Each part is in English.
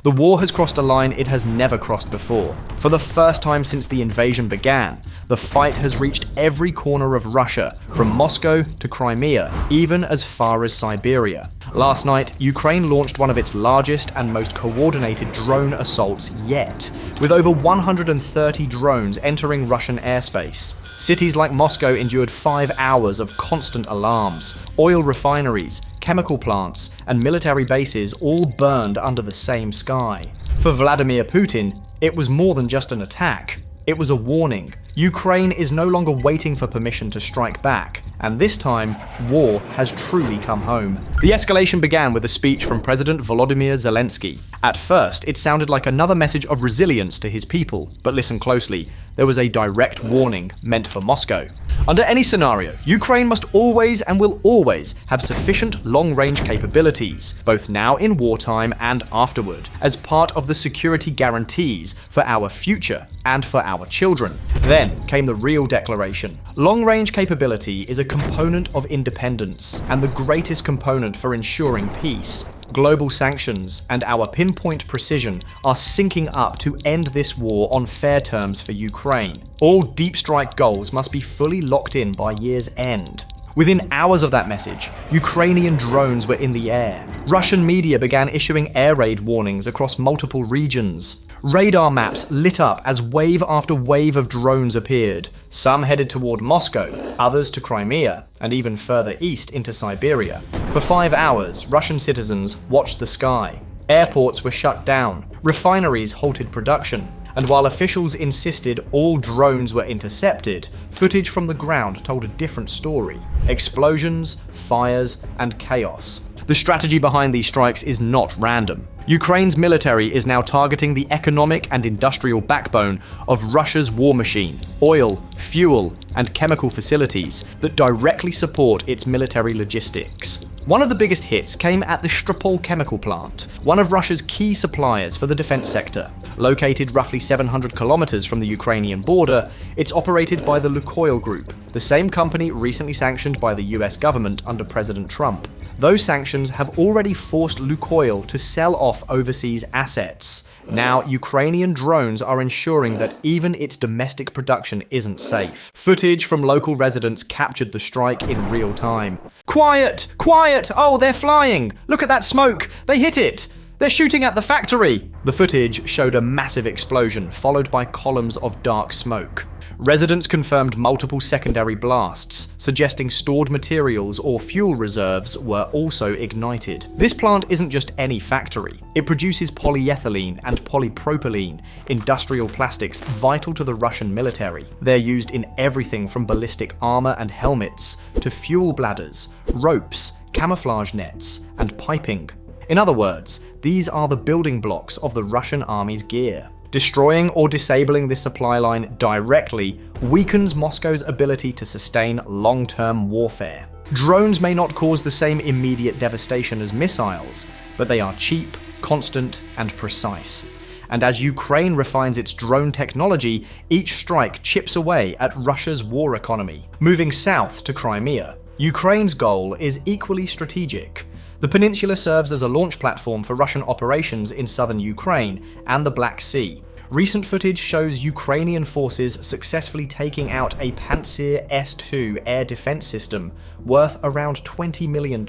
The war has crossed a line it has never crossed before. For the first time since the invasion began, the fight has reached every corner of Russia, from Moscow to Crimea, even as far as Siberia. Last night, Ukraine launched one of its largest and most coordinated drone assaults yet, with over 130 drones entering Russian airspace. Cities like Moscow endured 5 hours of constant alarms. Oil refineries, chemical plants, and military bases all burned under the same sky. For Vladimir Putin, it was more than just an attack. It was a warning. Ukraine is no longer waiting for permission to strike back, and this time, war has truly come home. The escalation began with a speech from President Volodymyr Zelensky. At first, it sounded like another message of resilience to his people, but listen closely, there was a direct warning meant for Moscow. Under any scenario, Ukraine must always and will always have sufficient long-range capabilities, both now in wartime and afterward, as part of the security guarantees for our future and for our children. Then came the real declaration. Long-range capability is a component of independence and the greatest component for ensuring peace. Global sanctions and our pinpoint precision are syncing up to end this war on fair terms for Ukraine. All deep strike goals must be fully locked in by year's end. Within hours of that message, Ukrainian drones were in the air. Russian media began issuing air raid warnings across multiple regions. Radar maps lit up as wave after wave of drones appeared. Some headed toward Moscow, others to Crimea, and even further east into Siberia. For 5 hours, Russian citizens watched the sky. Airports were shut down, refineries halted production, and while officials insisted all drones were intercepted, footage from the ground told a different story. Explosions, fires, and chaos. The strategy behind these strikes is not random. Ukraine's military is now targeting the economic and industrial backbone of Russia's war machine, oil, fuel, and chemical facilities that directly support its military logistics. One of the biggest hits came at the Stropol chemical plant, one of Russia's key suppliers for the defense sector. Located roughly 700 kilometers from the Ukrainian border, it's operated by the Lukoil Group, the same company recently sanctioned by the US government under President Trump. Those sanctions have already forced Lukoil to sell off overseas assets. Now, Ukrainian drones are ensuring that even its domestic production isn't safe. Footage from local residents captured the strike in real time. Quiet! Quiet! Oh, they're flying! Look at that smoke! They hit it! They're shooting at the factory! The footage showed a massive explosion, followed by columns of dark smoke. Residents confirmed multiple secondary blasts, suggesting stored materials or fuel reserves were also ignited. This plant isn't just any factory. It produces polyethylene and polypropylene, industrial plastics vital to the Russian military. They're used in everything from ballistic armor and helmets to fuel bladders, ropes, camouflage nets, and piping. In other words, these are the building blocks of the Russian army's gear. Destroying or disabling this supply line directly weakens Moscow's ability to sustain long-term warfare. Drones may not cause the same immediate devastation as missiles, but they are cheap, constant, and precise. And as Ukraine refines its drone technology, each strike chips away at Russia's war economy. Moving south to Crimea, Ukraine's goal is equally strategic. The peninsula serves as a launch platform for Russian operations in southern Ukraine and the Black Sea. Recent footage shows Ukrainian forces successfully taking out a Pantsir S-2 air defense system worth around $20 million.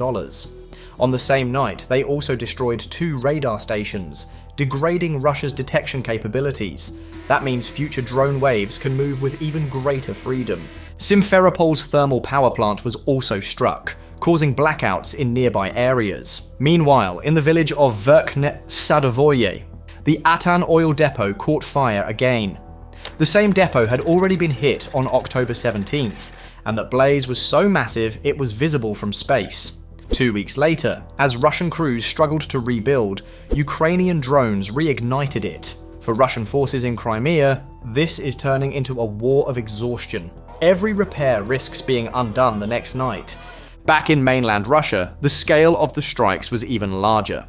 On the same night, they also destroyed 2 radar stations, degrading Russia's detection capabilities. That means future drone waves can move with even greater freedom. Simferopol's thermal power plant was also struck, causing blackouts in nearby areas. Meanwhile, in the village of Verkhne Sadovoye, the Atan oil depot caught fire again. The same depot had already been hit on October 17th, and that blaze was so massive it was visible from space. 2 weeks later, as Russian crews struggled to rebuild, Ukrainian drones reignited it. For Russian forces in Crimea, this is turning into a war of exhaustion. Every repair risks being undone the next night. Back in mainland Russia, the scale of the strikes was even larger.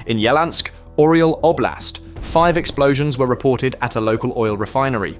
In Yelansk, Oryol Oblast, 5 explosions were reported at a local oil refinery.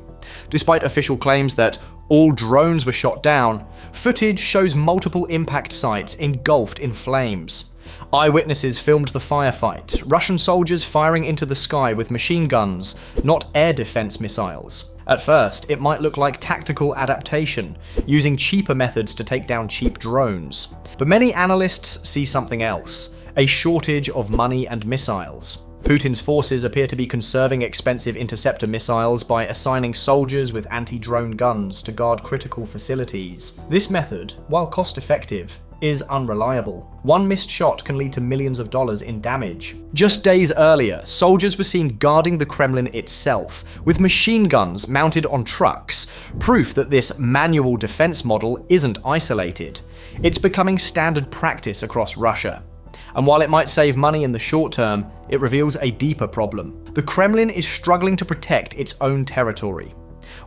Despite official claims that all drones were shot down, footage shows multiple impact sites engulfed in flames. Eyewitnesses filmed the firefight, Russian soldiers firing into the sky with machine guns, not air defense missiles. At first, it might look like tactical adaptation, using cheaper methods to take down cheap drones. But many analysts see something else: a shortage of money and missiles. Putin's forces appear to be conserving expensive interceptor missiles by assigning soldiers with anti-drone guns to guard critical facilities. This method, while cost-effective, is unreliable. One missed shot can lead to millions of dollars in damage. Just days earlier, soldiers were seen guarding the Kremlin itself, with machine guns mounted on trucks, proof that this manual defense model isn't isolated. It's becoming standard practice across Russia. And while it might save money in the short term, it reveals a deeper problem. The Kremlin is struggling to protect its own territory.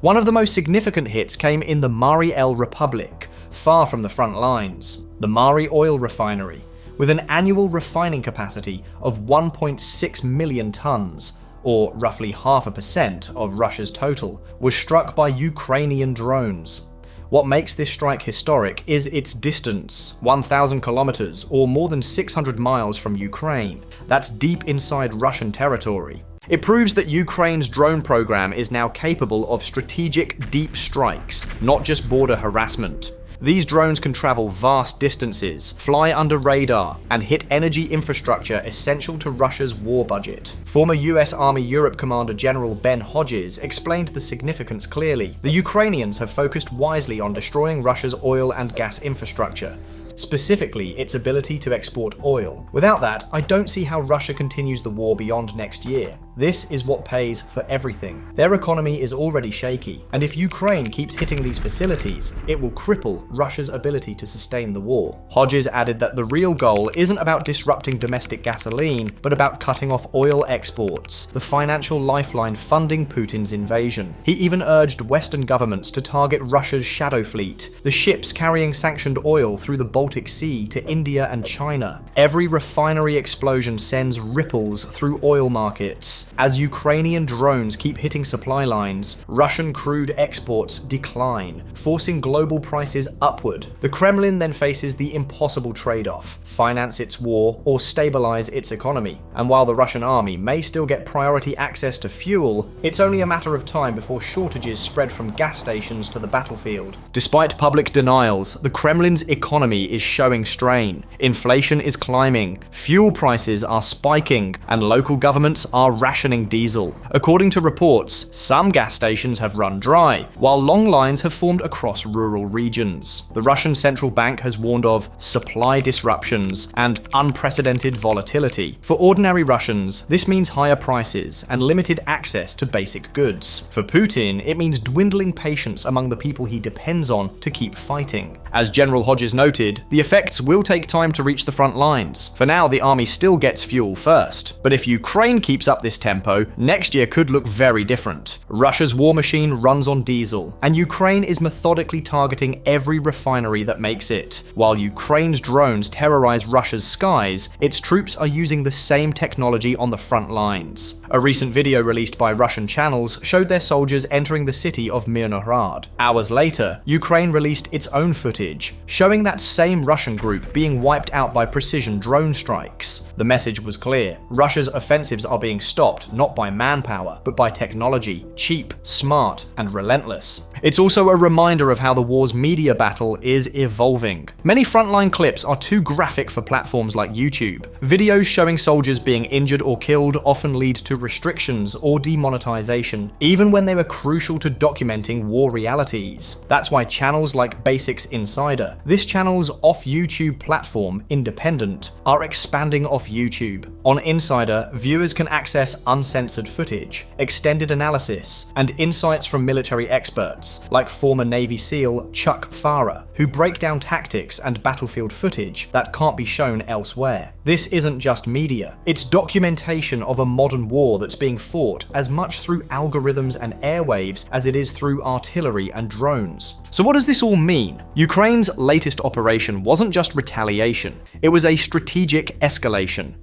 One of the most significant hits came in the Mari El Republic, far from the front lines. The Mari oil refinery, with an annual refining capacity of 1.6 million tons, or roughly 0.5% of Russia's total, was struck by Ukrainian drones. What makes this strike historic is its distance, 1,000 kilometers or more than 600 miles from Ukraine. That's deep inside Russian territory. It proves that Ukraine's drone program is now capable of strategic deep strikes, not just border harassment. These drones can travel vast distances, fly under radar, and hit energy infrastructure essential to Russia's war budget. Former US Army Europe Commander General Ben Hodges explained the significance clearly. The Ukrainians have focused wisely on destroying Russia's oil and gas infrastructure, specifically its ability to export oil. Without that, I don't see how Russia continues the war beyond next year. This is what pays for everything. Their economy is already shaky, and if Ukraine keeps hitting these facilities, it will cripple Russia's ability to sustain the war. Hodges added that the real goal isn't about disrupting domestic gasoline, but about cutting off oil exports, the financial lifeline funding Putin's invasion. He even urged Western governments to target Russia's shadow fleet, the ships carrying sanctioned oil through the Baltic Sea to India and China. Every refinery explosion sends ripples through oil markets. As Ukrainian drones keep hitting supply lines, Russian crude exports decline, forcing global prices upward. The Kremlin then faces the impossible trade-off: finance its war or stabilize its economy. And while the Russian army may still get priority access to fuel, it's only a matter of time before shortages spread from gas stations to the battlefield. Despite public denials, the Kremlin's economy is showing strain. Inflation is climbing, fuel prices are spiking, and local governments are rationing diesel. According to reports, some gas stations have run dry, while long lines have formed across rural regions. The Russian central bank has warned of supply disruptions and unprecedented volatility. For ordinary Russians, this means higher prices and limited access to basic goods. For Putin, it means dwindling patience among the people he depends on to keep fighting. As General Hodges noted, the effects will take time to reach the front lines. For now, the army still gets fuel first, but if Ukraine keeps up this tempo, next year could look very different. Russia's war machine runs on diesel, and Ukraine is methodically targeting every refinery that makes it. While Ukraine's drones terrorize Russia's skies, its troops are using the same technology on the front lines. A recent video released by Russian channels showed their soldiers entering the city of Mirnohrad. Hours later, Ukraine released its own footage, showing that same Russian group being wiped out by precision drone strikes. The message was clear: Russia's offensives are being stopped not by manpower, but by technology, cheap, smart, and relentless. It's also a reminder of how the war's media battle is evolving. Many frontline clips are too graphic for platforms like YouTube. Videos showing soldiers being injured or killed often lead to restrictions or demonetization, even when they were crucial to documenting war realities. That's why channels like Basics Insider, this channel's off-YouTube platform, Independent, are expanding off YouTube. On Insider, viewers can access uncensored footage, extended analysis, and insights from military experts, like former Navy SEAL Chuck Farah, who break down tactics and battlefield footage that can't be shown elsewhere. This isn't just media, it's documentation of a modern war that's being fought as much through algorithms and airwaves as it is through artillery and drones. So what does this all mean? Ukraine's latest operation wasn't just retaliation, it was a strategic escalation.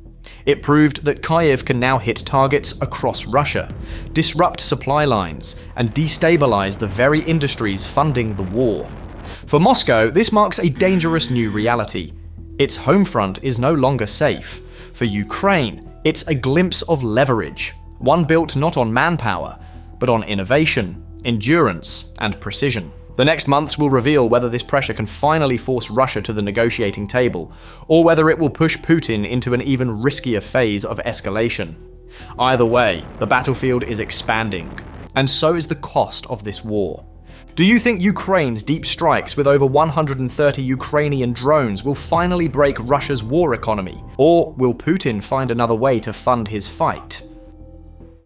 It proved that Kyiv can now hit targets across Russia, disrupt supply lines, and destabilize the very industries funding the war. For Moscow, this marks a dangerous new reality. Its home front is no longer safe. For Ukraine, it's a glimpse of leverage, one built not on manpower, but on innovation, endurance, and precision. The next months will reveal whether this pressure can finally force Russia to the negotiating table, or whether it will push Putin into an even riskier phase of escalation. Either way, the battlefield is expanding, and so is the cost of this war. Do you think Ukraine's deep strikes with over 130 Ukrainian drones will finally break Russia's war economy? Or will Putin find another way to fund his fight?